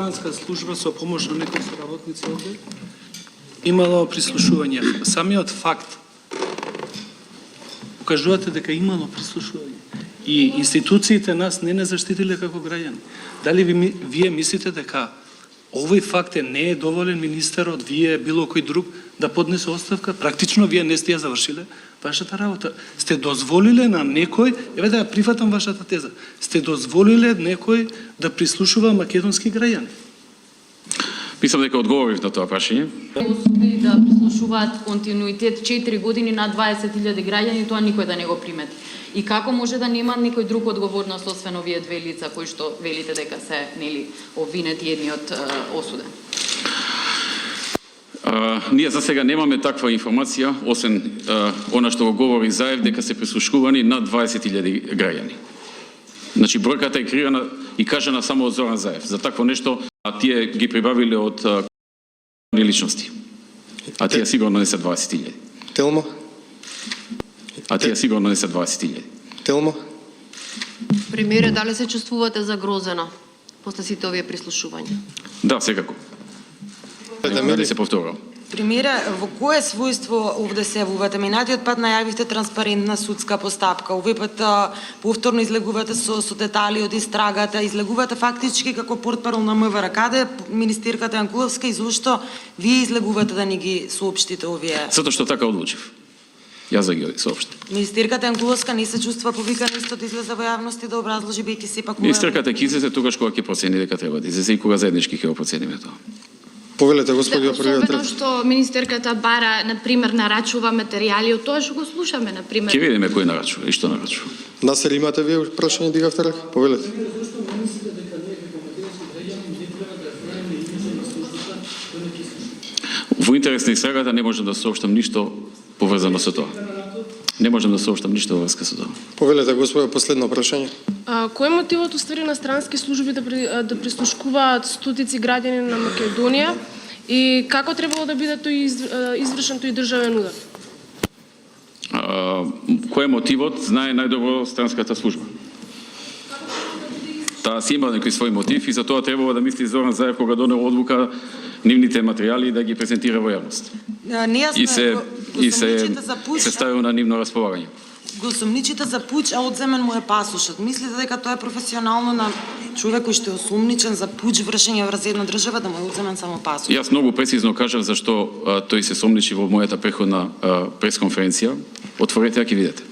странска служба со помош на неколку работници овде имало прислушување. Самиот факт покажувате дека имало прислушување. И институциите нас не заштитиле како граѓани. Дали вие мислите дека овој факт не е доволен министерот, вие било кој друг да поднесе оставка? Практично вие не сте ја завршиле вашата работа. Сте дозволиле на некој, еве да ја прифатам вашата теза, сте дозволиле некој да прислушува македонски граѓани. Мислам дека одговорив на тоа прашање. Осуди да прислушуваат континуитет 4 години на 20.000 граѓани, тоа никој да не го примети. И како може да нема некој друг одговорност освен овие две лица кои што велите дека се нели обвинети едниот осуден? Ние за сега немаме таква информација, освен она што го говори Заев, дека се прислушкувани над 20.000 граѓани. Значи бројката е креирана и кажана само од Зоран Заев. За такво нешто тие ги прибавиле од личности. А тие сигурно не се 20.000. Телмо? А тие сигурно не се 20.000. Телмо? Премиере, дали се чувствувате загрозена после сите овие прислушувања? Да, секако. Дали се повторувам. Премиере, во кое својство овде се јавувате? Минатиот пат најавивте транспарентна судска постапка, овој пат повторно излегувате со детали од истрагата, излегувате фактички како портпарол на МВР. Каде министерката Јанкуловска и зошто вие излегувате да ни ги соопштите овие? Затоа што така одлучив. Јас да ги соопштам. Министерката Јанкуловска не се чувства повикана исто да излезе во јавност и да образложи бејќи сепак... Министерката ќе излезе тогаш кога ќе процени дека треба да излезе и кога заеднички ќе го процениме тоа. Повелете, господи, особено што министерката бара, например, нарачува материјали од тоа што го слушаме, например. Ќе видиме кој нарачува и што нарачува. Насер, имате вие прашање дигавте рак? Повелете. Во интерес на истрагата не можам да соопштам ништо поврзано со тоа. Не можам да соопштам ништо во врска со тоа. Повелете, господи, последно прашање. Кој е мотивот уствари на странски служби да прислушкуваат стотици граѓани на Македонија и како требало да биде тој извршен тој државен удар? Кој е мотивот, знае најдобро странската служба. Таа си има некој свој мотив и за тоа требало да мисли Зоран Заев кога донел одлука нивните материјали да ги презентира во јавност. И се ставил на нивно располагање. Го сомничите за пуч, а одземен му е пасошот. Мислите дека тоа е професионално на човек кој што е осумничен за пуч вршење врз една држава да му е одземен само пасошот? Јас многу прецизно кажав зашто тој се сомничи во мојата преходна пресконференција. Отворете ја ќе видите.